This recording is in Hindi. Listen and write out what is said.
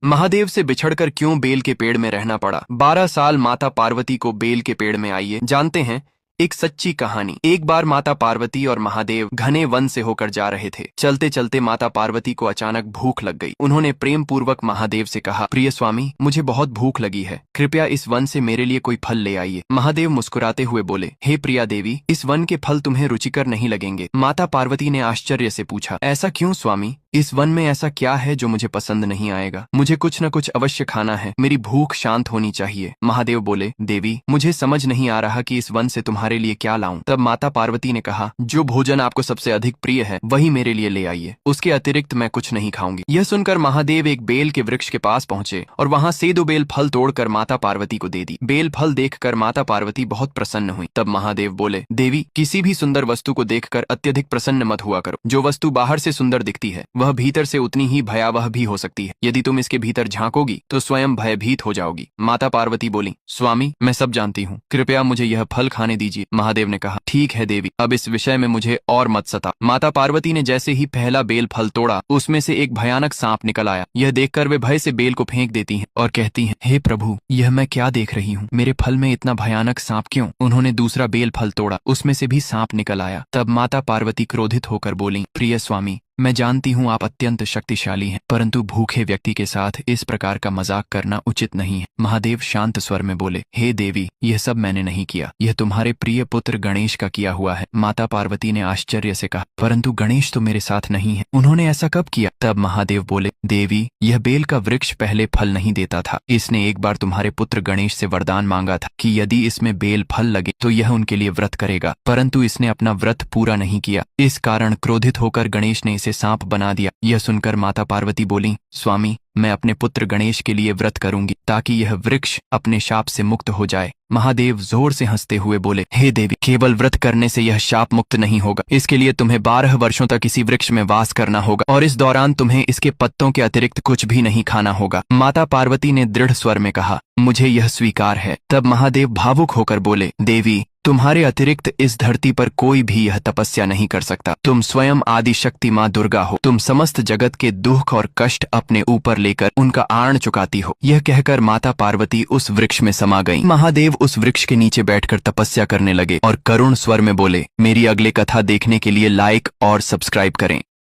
महादेव से बिछड़कर क्यों बेल के पेड़ में रहना पड़ा। 12 साल माता पार्वती को बेल के पेड़ में आइए जानते हैं एक सच्ची कहानी। एक बार माता पार्वती और महादेव घने वन से होकर जा रहे थे। चलते चलते माता पार्वती को अचानक भूख लग गई। उन्होंने प्रेम पूर्वक महादेव से कहा, प्रिय स्वामी, मुझे बहुत भूख लगी है, कृपया इस वन से मेरे लिए कोई फल ले आइए। महादेव मुस्कुराते हुए बोले, हे प्रिया देवी, इस वन के फल तुम्हें रुचिकर नहीं लगेंगे। माता पार्वती ने आश्चर्य से पूछा, ऐसा क्यों स्वामी? इस वन में ऐसा क्या है जो मुझे पसंद नहीं आएगा? मुझे कुछ न कुछ अवश्य खाना है, मेरी भूख शांत होनी चाहिए। महादेव बोले, देवी, मुझे समझ नहीं आ रहा कि इस वन से तुम्हारे लिए क्या लाऊं। तब माता पार्वती ने कहा, जो भोजन आपको सबसे अधिक प्रिय है वही मेरे लिए ले आइए, उसके अतिरिक्त मैं कुछ नहीं खाऊंगी। यह सुनकर महादेव एक बेल के वृक्ष के पास पहुंचे और वहां से 2 बेल फल तोड़कर माता पार्वती को दे दी। बेल फल देखकर माता पार्वती बहुत प्रसन्न हुई। तब महादेव बोले, देवी, किसी भी सुंदर वस्तु को देखकर अत्यधिक प्रसन्न मत हुआ करो। जो वस्तु बाहर से सुंदर दिखती है वह भीतर से उतनी ही भयावह भी हो सकती है। यदि तुम इसके भीतर झांकोगी तो स्वयं भयभीत हो जाओगी। माता पार्वती बोली, स्वामी, मैं सब जानती हूँ, कृपया मुझे यह फल खाने दीजिए। महादेव ने कहा, ठीक है देवी, अब इस विषय में मुझे और मत सता। माता पार्वती ने जैसे ही पहला बेल फल तोड़ा, उसमें से एक भयानक सांप निकल आया। यह देखकर वे भय से बेल को फेंक देती हैं और कहती हैं, हे प्रभु, यह मैं क्या देख रही हूँ? मेरे फल में इतना भयानक सांप क्यों? उन्होंने दूसरा बेल फल तोड़ा, उसमें से भी सांप निकल आया। तब माता पार्वती क्रोधित होकर बोली, प्रिय स्वामी, मैं जानती हूँ आप अत्यंत शक्तिशाली हैं, परंतु भूखे व्यक्ति के साथ इस प्रकार का मजाक करना उचित नहीं है। महादेव शांत स्वर में बोले, हे देवी, यह सब मैंने नहीं किया, यह तुम्हारे प्रिय पुत्र गणेश का किया हुआ है। माता पार्वती ने आश्चर्य से कहा, परंतु गणेश तो मेरे साथ नहीं है, उन्होंने ऐसा कब किया? तब महादेव बोले, देवी, यह बेल का वृक्ष पहले फल नहीं देता था। इसने एक बार तुम्हारे पुत्र गणेश से वरदान मांगा था कि यदि इसमें बेल फल लगे तो यह उनके लिए व्रत करेगा, परंतु इसने अपना व्रत पूरा नहीं किया। इस कारण क्रोधित होकर गणेश ने इसे सांप बना दिया। यह सुनकर माता पार्वती बोली, स्वामी, मैं अपने पुत्र गणेश के लिए व्रत करूंगी ताकि यह वृक्ष अपने शाप से मुक्त हो जाए। महादेव जोर से हंसते हुए बोले, हे देवी, केवल व्रत करने से यह शाप मुक्त नहीं होगा। इसके लिए तुम्हें 12 वर्षों तक इसी वृक्ष में वास करना होगा और इस दौरान तुम्हें इसके पत्तों के अतिरिक्त कुछ भी नहीं खाना होगा। माता पार्वती ने दृढ़ स्वर में कहा, मुझे यह स्वीकार है। तब महादेव भावुक होकर बोले, देवी, तुम्हारे अतिरिक्त इस धरती पर कोई भी यह तपस्या नहीं कर सकता। तुम स्वयं आदि शक्ति माँ दुर्गा हो। तुम समस्त जगत के दुख और कष्ट अपने ऊपर लेकर उनका आण चुकाती हो। यह कहकर माता पार्वती उस वृक्ष में समा गईं। महादेव उस वृक्ष के नीचे बैठकर तपस्या करने लगे और करुण स्वर में बोले, मेरी अगली कथा देखने के लिए लाइक और सब्सक्राइब करें।